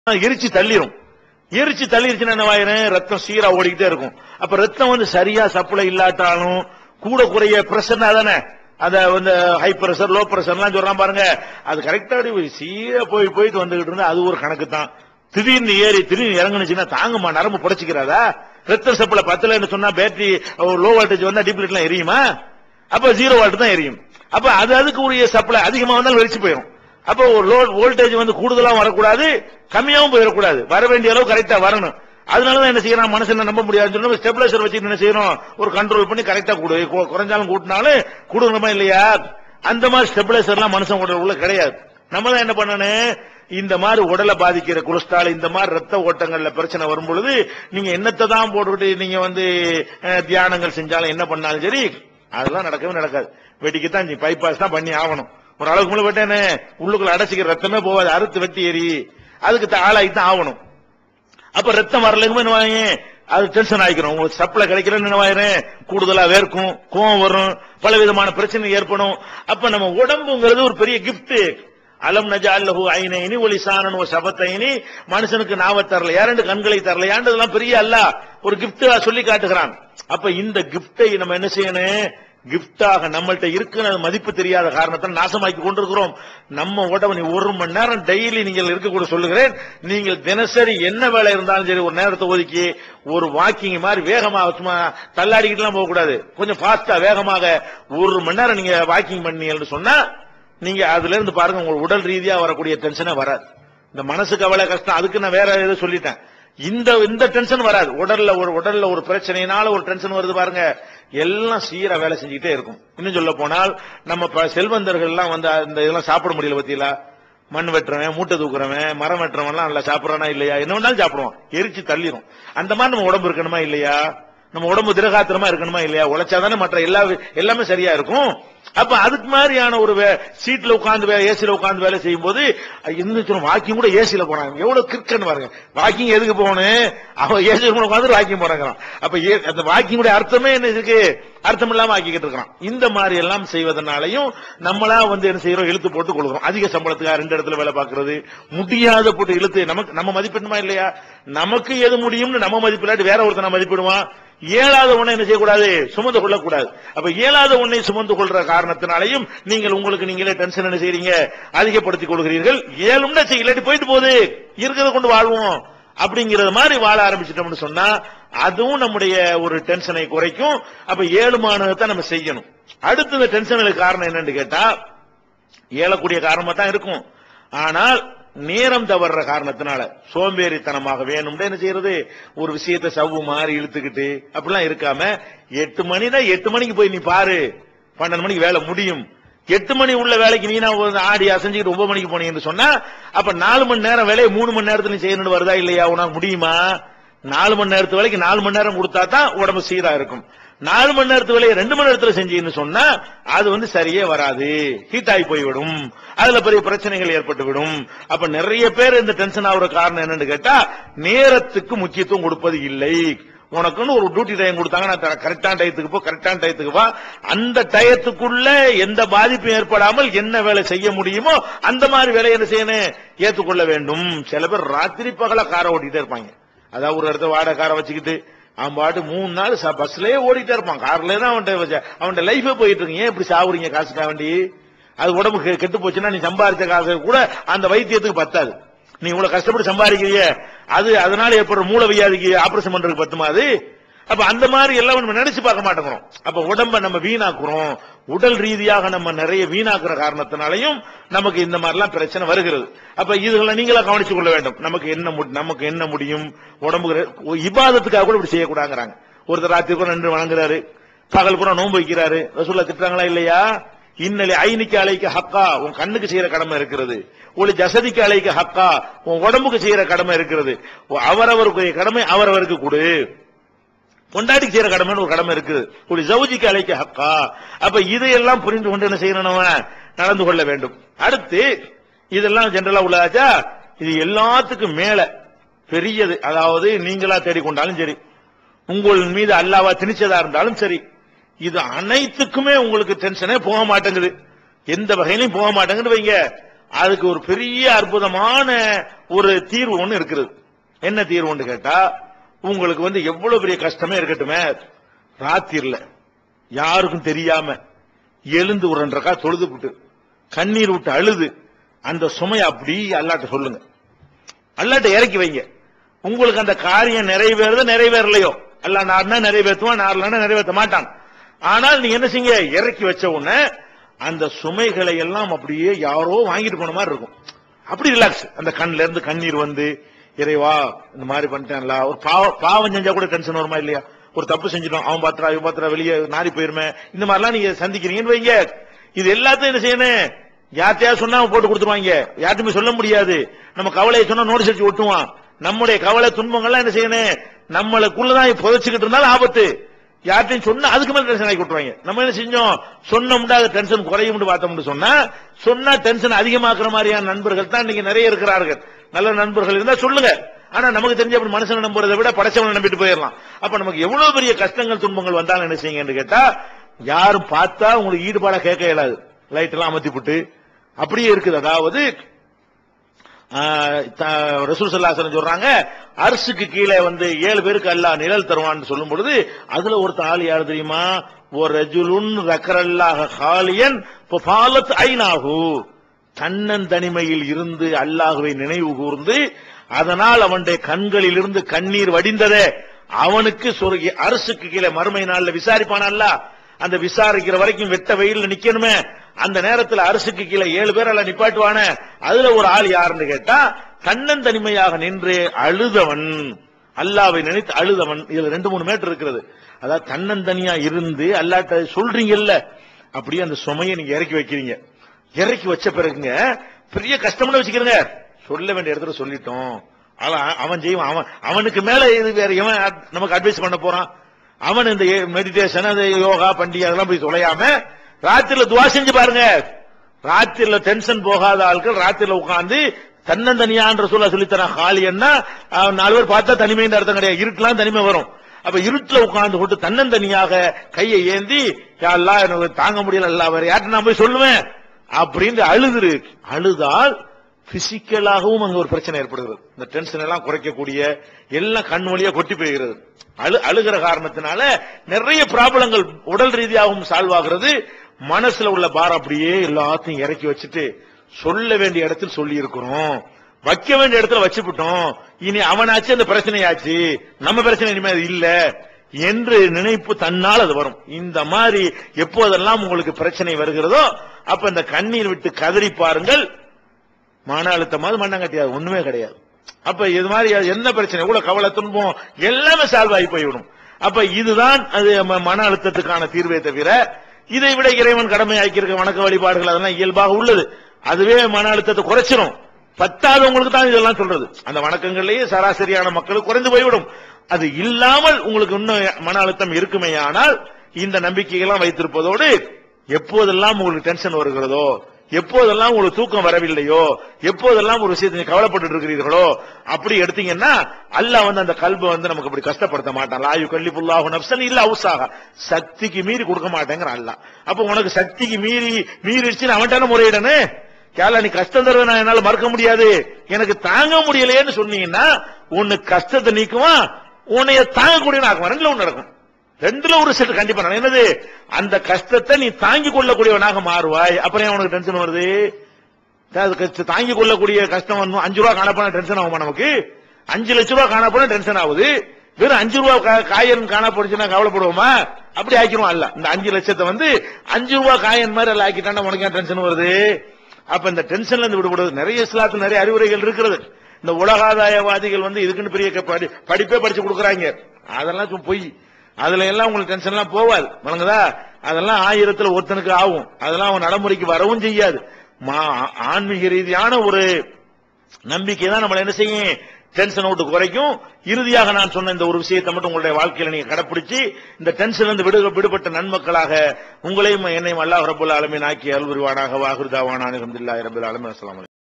எரிச்சு தள்ளிரும். எரிச்சு தள்ளிருச்சுன்னா என்னவாயிரும், ரத்தம் சீரா ஓடிக்கிட்டே இருக்கும். அப்ப ரத்தம் சரியா சப்ளை இல்லாட்டாலும் கூட குறைய பிரஷர் தானே, அத ஹை பிரஷர் லோ பிரஷர் எல்லாம் சொல்றான் பாருங்க, அது கரெக்டா சீரா போயிட்டு வந்துகிட்டு இருந்தா அது ஒரு கணக்கு தான். திடீர்னு ஏறி திடீர்னு இறங்குனுச்சுன்னா தாங்குமா, நரம்பு புடைச்சிக்கிறாதா? ரத்த சப்ளை பத்தலன்னு சொன்னா பேட்டரி லோ வோல்டேஜ் வந்தா டிப்ளேட் எல்லாம் எரியுமா? அப்ப 0 வோல்ட் தான் எரியும். அப்ப அதுக்கு உரிய சப்ளை அதிகமா வந்தாலும் வெடிச்சு போயிடும். அப்ப ஒரு லோ வோல்டேஜ் கூடுதலா வரக்கூடாது, கம்மியாவும் போயிடக்கூடாது, வர வேண்டிய அளவு கரெக்டா வரணும். அதனாலதான் என்ன செய்யறான், மனுஷன் நம்ப முடியாது, ஸ்டெபிலைசர் வச்சு என்ன செய்யணும், ஒரு கண்ட்ரோல் பண்ணி கரெக்டா கூடு, குறைஞ்சாலும் கூட்டினாலும் கூடுமா இல்லையா? அந்த மாதிரி ஸ்டெபிலைசர் எல்லாம் மனுஷன் உள்ள கிடையாது. நம்ம தான் என்ன பண்ணணும், இந்த மாதிரி உடலை பாதிக்கிற கொலஸ்ட்ரால், இந்த மாதிரி ரத்த ஓட்டங்கள்ல பிரச்சனை வரும் பொழுது நீங்க என்னத்தை தான் போட்டுக்கிட்டு நீங்க தியானங்கள் செஞ்சாலும் என்ன பண்ணாலும் சரி, அதெல்லாம் நடக்கவே நடக்காது. வெட்டிக்குத்தான் பைபாஸ் தான் பண்ணி ஆகணும். ஒரு அளவுக்கு மேல வெட்டேன்னு உள்ளுக்குள்ள அடைச்சிக்கிற ரத்தமே போவாது, அறுத்து வெட்டி ஏறி அதுக்கு ஆளாகித்தான் ஆகணும். அப்ப ரத்தம் வரலங்குமே அது டென்ஷன் ஆகிக்கிறோம். உங்களுக்கு சப்ளை கிடைக்கலன்னு என்னவாயிரும், கூடுதலா வேர்க்கும், கோவம் வரும், பல விதமான பிரச்சனை ஏற்படும். அப்ப நம்ம உடம்புங்கிறது ஒரு பெரிய கிஃப்ட். அலம் நஜஅல் லஹு ஐனைனி வ லிசானன் வ ஷஃபத்தைனி, மனுஷனுக்கு நாவ தரலையா, 2 கண்களை தரலையான்றதெல்லாம் பெரிய அல்லாஹ் ஒரு கிஃப்டா சொல்லி காட்டுகிறான். அப்ப இந்த கிஃப்டை நம்ம என்ன செய்யணும், கிஃப்டாக நம்மள்ட்ட இருக்கிற மதிப்பு தெரியாத காரணத்தால் நாசமாக்கி கொண்டிருக்கிறோம். நம்ம உடம்பு நீ 1 மணி நேரம் டெய்லி நீங்கள் இருக்கக்கூட சொல்லுகிறேன், நீங்கள் தினசரி என்ன வேலை இருந்தாலும் சரி ஒரு நேரத்தை ஒதுக்கி ஒரு வாக்கிங் மாதிரி வேகமாக சும்மா தள்ளாடிக்கிட்டு எல்லாம் போக கூடாது, கொஞ்சம் ஃபாஸ்டா வேகமாக 1 மணி நேரம் நீங்க வாக்கிங் பண்ணீங்கன்னு சொன்னா நீங்க அதுல இருந்து பாருங்க, உங்க உடல் ரீதியா வரக்கூடிய டென்ஷனே வராது. இந்த மனசுக்கு அவ்வளவு கஷ்டம், அதுக்கு நான் வேற ஏதோ சொல்லிட்டேன். இந்த டென்ஷன் வராது. உடல்ல ஒரு பிரச்சனையினால ஒரு டென்ஷன் வருது பாருங்க, எல்லாம் சீரா வேலை செஞ்சுக்கிட்டே இருக்கும். இன்னும் சொல்ல போனால் நம்ம செல்வந்தர்கள் எல்லாம் இந்த இதெல்லாம் சாப்பிட முடியல பத்தியில, மண் வெட்டுறவன், மூட்டை தூக்குறவன், மரம் வெட்டுறவன் எல்லாம் நல்லா சாப்பிடறானா இல்லையா? என்ன வேணாலும் சாப்பிடுவான், எரிச்சு தள்ளிரும். அந்த மாதிரி நம்ம உடம்பு இருக்கணுமா இல்லையா? நம்ம உடம்பு திரகாத்திரமா இருக்கணுமா இல்லையா? உழைச்சாதானே மற்ற எல்லாமே சரியா இருக்கும். அப்ப அதுக்கு மாதிரியான ஒரு சீட்ல உட்கார்ந்து ஏசில உட்கார்ந்து வேலை செய்யும் போது வாக்கிங் கூட ஏசில போனாங்க, எவ்வளவு கிற்கன்னு பாருங்க. வாக்கிங் எதுக்கு போகணும், அவன் ஏசில உட்காந்து வாக்கிங் போறாங்க. அப்ப அந்த வாக்கிங் அர்த்தமே என்ன இருக்கு, அர்த்தம் இல்லாம ஆக்கிக்கிட்டு இருக்கான். இந்த மாதிரி எல்லாம் செய்வதனாலையும் நம்மளா என்ன செய்யறோம், இழுத்து போட்டு கொடுக்குறோம். அதிக சம்பளத்துக்காக 2 இடத்துல வேலை பார்க்கறது, முடியாத போட்டு இழுத்து நம்ம மதிப்பிடணுமா இல்லையா? நமக்கு எது முடியும்னு நம்ம மதிப்பிடாட்டி வேற ஒருத்தனை மதிப்பிடுவான். இயலாத ஒன்றை என்ன செய்யக்கூடாது, சுமந்து கொள்ளக்கூடாது. அப்ப இயலாத ஒன்றை சுமந்து கொள்ற காரணத்தினாலையும் நீங்கள் உங்களுக்கு நீங்களே டென்ஷன் என்ன செய்றீங்க, அதிகப்படுத்திக் கொள்கிறீர்கள். இயலும்னா இல்லாட்டி போயிட்டு போகுது, இருக்கிறத கொண்டு வாழ்வோம் அப்படிங்கறது மாதிரி வாழ ஆரம்பிச்சிட்டோம்னு சொன்னா அதுவும் நம்முடைய ஒரு டென்ஷனை குறைக்கும். அப்ப ஏழுமானதை நம்ம செய்யணும். அடுத்து இந்த டென்ஷனுக்கு காரணம் என்னன்னு கேட்டா, இயலக்கூடிய காரணமா தான் இருக்கும், ஆனால் நேரம் தவறுற காரணத்தினால சோம்பேறித்தனமாக வேணும்னு என்ன செய்யறது, ஒரு விஷயத்தை சவ்வு மாறி இழுத்துக்கிட்டு அப்படிலாம் இருக்காம 8 மணினா 8 மணிக்கு போய் நீ பாரு, 12 மணிக்கு வேலை முடியும். 8 மணி உள்ள வேலைக்கு நீ ஆடி அசைஞ்சுக்கிட்டு 9 மணிக்கு போனீங்கன்னு சொன்னா அப்ப 4 மணி நேரம் வேலையை 3 மணி நேரத்துல செய்யணும்னு வருதா இல்லையா? உனக்கு முடியுமா? 4 மணி நேரத்து வேலைக்கு 4 மணி நேரம் கொடுத்தா தான் உடம்பு சீரா இருக்கும். 4 மணி நேரத்து வேலையை 2 மணி நேரத்துல செஞ்சீங்கன்னு சொன்னா அது சரியே வராது, ஹீட் ஆகி போய்விடும், அதுல பெரிய பிரச்சனைகள் ஏற்பட்டு விடும். அப்ப நிறைய பேர் இந்த டென்ஷன் ஆகுற காரணம் என்னன்னு கேட்டா, நேரத்துக்கு முக்கியத்துவம் கொடுப்பது இல்லை. உனக்குன்னு ஒரு டியூட்டி டைம் கொடுத்தாங்க, கரெக்டான டயத்துக்கு போ, கரெக்டான டயத்துக்கு வா, அந்த டயத்துக்குள்ள எந்த பாதிப்பும் ஏற்படாமல் என்ன வேலை செய்ய முடியுமோ அந்த மாதிரி வேலையை என்ன செய்யணும், ஏற்றுக்கொள்ள வேண்டும். சில பேர் ராத்திரி பகல காரை ஓட்டிட்டே இருப்பாங்க. அதாவது ஒரு இடத்த வாடகை காரை வச்சுக்கிட்டு அவன் பாட்டு 3 நாள் பஸ்லயே ஓடிட்டே இருப்பான், கார்லயே தான் அவன் லைஃபே போயிட்டு இருக்கு. ஏன் இப்படி சாவுறீங்க காசுக்கா வேண்டி? அது உடம்பு கெட்டு போச்சுன்னா நீ சம்பாதிச்ச காசு கூட அந்த வைத்தியத்துக்கு பத்தாது. நீ இவ்வளவு கஷ்டப்பட்டு சம்பாதிக்கிறீங்க, அதனால ஏற்படுற மூல வியாதிக்கு ஆபரேஷன் பண்றதுக்கு பத்துமா அது? அப்ப அந்த மாதிரி எல்லாம் நம்ம நினைச்சு பார்க்க மாட்டேங்கிறோம். அப்ப உடம்ப நம்ம வீணாக்குறோம், உடல் ரீதியாக நம்ம நிறைய வீணாக்குற காரணத்தினாலையும் நமக்கு இந்த மாதிரி எல்லாம் பிரச்சனை வருகிறது. அப்ப இதுகளை நீங்களா கவனித்துக் கொள்ள வேண்டும். நமக்கு என்ன முடியும், உடம்புக்கு இபாதத்துக்காக கூட இப்படி செய்யக்கூடாங்கிறாங்க. ஒருத்தர் ராத்திரி கூட நின்று வணங்குறாரு, பகல் கூட நோன்பு வைக்கிறாரு, ரசூலுல்லாஹ் திட்டுறாங்களா இல்லையா? இன்னலி ஐனிக்கு அலைக்க ஹக்கா, உன் கண்ணுக்கு செய்யற கடமை இருக்கிறது. ஒரு ஜசதிக்கு அலைக்க ஹக்கா, உன் உடம்புக்கு செய்யற கடமை இருக்கிறது. அவரவருக்கு கடமை அவரவருக்கு கொடு. பொண்டாட்டிக்கு செய்யற கடமைன்னு ஒரு கடமை இருக்குது. ஒரு ஜவுஜிக்கு அலைக்க ஹக்கா. அப்ப இதையெல்லாம் புரிந்து கொண்டு என்ன செய்யணும், நடந்து கொள்ள வேண்டும். அடுத்து இதெல்லாம் ஜெனரலா உள்ளதாச்சா, இது எல்லாத்துக்கும் மேல பெரியது. அதாவது நீங்களா தேடிக்கொண்டாலும் சரி, உங்கள் மீது அல்லாஹ்வா திணிச்சதா இருந்தாலும் சரி, இது அனைத்துக்குமே உங்களுக்கு டென்ஷனே போக மாட்டேங்குது, எந்த வகையிலும் போக மாட்டேங்குது வைங்க. அதுக்கு ஒரு பெரிய அற்புதமான ஒரு தீர்வு ஒண்ணு இருக்குது. என்ன தீர்வுன்னு கேட்டா, உங்களுக்கு வந்து எவ்வளவு பெரிய கஷ்டமே இருக்கட்டுமே, ராத்திரில யாருக்கும் தெரியாம எழுந்து ஒரு 2 ரக்காத் தொழுதுபிட்டு கண்ணீர் விட்டு அழுது அந்த சுமையை அப்படி அல்லாட்ட சொல்லுங்க, அல்லாட்ட இறக்கி வைங்க. உங்களுக்கு அந்த காரியம் நிறைவேறது நிறைவேறலையோ, அல்ல நார்னா நிறைவேற்றுவான், நார்லன்னா நிறைவேற்ற மாட்டான். ஆனால் நீங்க என்ன செய்யுங்க, இறக்கி வச்ச உடனே அந்த சுமைகளை எல்லாம் அப்படியே யாரோ வாங்கிட்டு போன மாதிரி இருக்கும். அப்படி ரிலாக்ஸ், அந்த கண்ல இருந்து கண்ணீர் வந்து, இறைவா இந்த மாதிரி பண்ணிட்டேன்ல. ஒரு பாவம் செஞ்சா கூட டென்ஷன் வருமா இல்லையா? ஒரு தப்பு செஞ்சிட்டோம், அவன் பாத்திரா இவன் பாத்திரா வெளியே நாரி போயிருமே, இந்த மாதிரிலாம் நீங்க சந்திக்கிறீங்கன்னு வைங்க. இது எல்லாத்தையும் என்ன செய்யணும், யார்த்தையா சொன்னா போட்டு கொடுத்துருவாங்க, யார்ட்டுமே சொல்ல முடியாது. நம்ம கவலையை சொன்னா நோட்டீஸ் அடிச்சு ஒட்டுவான். நம்முடைய கவலை துன்பங்கள்லாம் என்ன செய்யணும், நம்மளுக்குள்ளதான் புதைச்சுக்கிட்டு இருந்தாலும் ஆபத்து. யார்ட்டையும் சொன்னா அதுக்கு மேல டென்ஷன் ஆகி விட்டுருவாங்க. நம்ம என்ன செஞ்சோம், சொன்னோம்னா அது டென்ஷன் குறையும் பார்த்தோம்னு சொன்னா டென்ஷன் அதிகமாக்குற மாதிரியான நண்பர்கள் தான் நீங்க நிறைய இருக்கிறார்கள். நல்ல நண்பர்கள் இருந்தா சொல்லுங்க. ஆனா நமக்கு தெரிஞ்ச அப்படி மனுஷனை நம்புறதை விட படைச்சவனை நம்பிட்டு போயிடலாம். அப்ப நமக்கு எவ்வளவு பெரிய கஷ்டங்கள் துன்பங்கள் வந்தாலும் என்ன செய்யுங்கன்னு கேட்டா, யாரும் பார்த்தா உங்களுக்கு ஈடுபாடா கேட்க இயலாது, லைட் எல்லாம் அமர்த்தி போட்டு அப்படியே இருக்குது. அதாவது ரசூல் ஸல்லல்லாஹு அலைஹி வஸல்லம் சொல்றாங்க, அர்ஷுக்கு கீழே வந்து 7 பேருக்கு அல்லாஹ் நிழல் தருவான்னு சொல்லும் பொழுது அதுல ஒருத்த ஆள் யாரு தெரியுமா, ஒரு ரஜுலுன் ذكرல்லாஹ காலியன் ஃபஃபாலத் ஐனாஹு, தன்னன் தனிமையில் இருந்து அல்லாஹ்வை நினைவு கூர்ந்து அதனால் அவனுடைய கண்களில் இருந்து கண்ணீர் வடிந்ததே, அவனுக்கு அர்ஷுக்கு கீழே மறுமை நாள்ல விசாரிப்பான அல்லாஹ். அந்த விசாரிக்கிற வரைக்கும் வெட்ட வெயில்ல நிக்கணுமே, அந்த நேரத்தில் அரிசுக்கு கீழே 7 பேர் எல்லாம் நிப்பாட்டுவான. அதுல ஒரு ஆள் யாருன்னு கேட்டா, தன்னன் தனிமையாக நின்று அழுதவன், அல்லாவை நினைத்து அழுதவன். இதுல 2-3 மேட்டர் இருக்கிறது. அதாவது தன்னன் தனியா இருந்து அல்லாட்ட சொல்றீங்கல்ல, அப்படியே அந்த சுமையை நீங்க இறக்கி வைக்கிறீங்க. இறக்கி வச்ச பிறகுங்க பெரிய கஷ்டம்னு வச்சுக்கிறீங்க, சொல்ல வேண்டிய இடத்துல சொல்லிட்டோம், அவன் செய்வான், அவனுக்கு மேல இது வேற எவன் நமக்கு அட்வைஸ் பண்ண போறான். அவன் இந்த மெடிடேஷன், அந்த யோகா பண்டிகை அதெல்லாம் போய் தொலையாம ராத்திரில துவா செஞ்சு பாருங்க. ராத்திரில டென்ஷன் போகாத ஆட்கள் ராத்திரில உட்கார்ந்து தன்னந்தனியான்ற சொல்லித்தரான். காலியன்னா 4 பேர் பார்த்தா தனிமைன்னு அர்த்தம் கிடையாது, இருட்டெல்லாம் தனிமை வரும். அப்ப இருட்டுல உட்கார்ந்து போட்டு தன்னந்தனியாக கையை ஏந்தி, யா அல்லாஹ் எனக்கு தாங்க முடியல, அல்லாஹ் வேற யார்ட்ட நான் போய் சொல்லுவேன் அப்படின்னு அழுதால் பிசிக்கலாகவும் அங்க ஒரு பிரச்சனை ஏற்படுகிறது. இந்த டென்ஷன் எல்லாம் குறைக்கக்கூடிய எல்லாம் கண் வழியா கொட்டி போகிறது. அழுகிற காரணத்தினால நிறைய ப்ராப்ளங்கள் உடல் ரீதியாகவும் சால்வ் ஆகிறது. மனசுல உள்ள பாரம் அப்படியே எல்லாத்தையும் இறக்கி வச்சுட்டு சொல்ல வேண்டிய இடத்தில் சொல்லி இருக்கிறோம், வைக்க வேண்டிய இடத்துல வச்சுவிட்டோம், இனி அவனாச்சு அந்த பிரச்சனையாச்சு, நம்ம பிரச்சனை இனிமே இல்ல என்று நினைப்பு தன்னால் அது வரும். இந்த மாதிரி எப்போதெல்லாம் உங்களுக்கு பிரச்சனை வருகிறதோ அப்ப இந்த கண்ணீர் விட்டு கதறி பாருங்கள். மன அழுத்தமாவது மண்ணங்கட்டியாது ஒண்ணுமே கிடையாது. அப்ப இது மாதிரி என்ன பிரச்சனை, எவ்வளவு கவலை துன்பம் எல்லாமே சால்வ் ஆகி போய்விடும். அப்ப இதுதான் அது மன அழுத்தத்துக்கான தீர்வே தவிர, இதை விட இறைவன் கடமை ஆக்கியிருக்க வணக்க வழிபாடுகள் அதெல்லாம் இயல்பாக உள்ளது, அதுவே மன அழுத்தத்தை குறைச்சிடும். பத்தாதவங்களுக்கு தான் இதெல்லாம் சொல்றது. அந்த வணக்கங்கள்லயே சராசரியான மக்களுக்கு குறைந்து போய்விடும். அது இல்லாமல் உங்களுக்கு இன்னும் மன அழுத்தம் இருக்குமே ஆனால் இந்த நம்பிக்கைகள்லாம் வைத்திருப்பதோடு, எப்போதெல்லாம் உங்களுக்கு டென்ஷன் வருகிறதோ, எப்போதெல்லாம் உங்களுக்கு தூக்கம் வரவில்லையோ, எப்போதெல்லாம் ஒரு விஷயத்தை கவலைப்பட்டு இருக்கிறீர்களோ, அப்படி எடுத்தீங்கன்னா அல்லாஹ் வந்து அந்த கல்பை வந்து நமக்கு அப்படி கஷ்டப்படுத்த மாட்டான். லா யுகல்லிஃபுல்லாஹு நஃப்ஸன் இல்லா உஸாஹா, சக்திக்கு மீறி கொடுக்க மாட்டேங்கிற அல்லாஹ். அப்ப உனக்கு சக்திக்கு மீறிடுச்சுன்னு அவன்கிட்ட முறையிடனே, கேள நீ கஷ்டம் தருவ நான் என்னால மறக்க முடியாது, எனக்கு தாங்க முடியலையேன்னு சொன்னீங்கன்னா உனக்கு கஷ்டத்தை நீக்குவான், உன்னைய தாங்கக்கூடிய ஆக்குவான். ஒண்ணு நடக்கும், 2ல ஒரு செட் கண்டிப்பா. என்னது, அந்த கஷ்டத்தை நீ தாங்கிக் கொள்ளக்கூடியவனாக மாறுவாய். அப்புறம் உனக்கு டென்ஷன் வருது, தாங்கிக் கொள்ளக்கூடிய கஷ்டம் வந்து 5 ரூபா காணப்போனா டென்ஷன் ஆகுமா நமக்கு? 5 லட்சம் ரூபாய் காணப்போனா டென்ஷன் ஆகுது. வெறும் 5 ரூபாய் காயன் காண போடுச்சுன்னா கவலைப்படுவோமா? அப்படி ஆக்கிரும் அல்ல. இந்த 5 லட்சத்தை வந்து 5 ரூபாய் காயன் மாதிரி எல்லாம் ஆக்கிட்டான்னா உனக்கு ஏன் டென்ஷன் வருது? அப்ப இந்த டென்ஷன்ல இருந்து விடுபடுவது நிறைய இஸ்லாத்துல நிறைய அறிவுரைகள் இருக்கிறது. இந்த உலகாதாயவாதிகள் வந்து இதுக்குன்னு பெரிய படிப்பே படிச்சு கொடுக்குறாங்க, அதெல்லாம் பொய். அதுல எல்லாம் உங்களுக்கு டென்ஷன் எல்லாம் போவாது, வழங்குதா? அதெல்லாம் 1000ல் ஒருத்தனுக்கு ஆகும், அதெல்லாம் அவன் நடைமுறைக்கு வரவும் செய்யாது. ஆன்மீக ரீதியான ஒரு நம்பிக்கை தான் நம்மளை என்ன செய்யும், டென்ஷன் விட்டு குறைக்கும். இறுதியாக நான் சொன்ன இந்த ஒரு விஷயத்தை மட்டும் உங்களுடைய வாழ்க்கையில நீங்க கடைப்பிடிச்சு இந்த டென்ஷன் இருந்து விடுபட்ட நன்மக்களாக உங்களையும் என்னையும் அல்லாஹ் ரப்பல் ஆலமீன் ஆக்கி அருள் புரிவானாக. வாஹிர் தாவானா அல்ஹம்துலில்லாஹி ரப்பில் ஆலமீன். அஸ்ஸலாமு அலைக்கும்.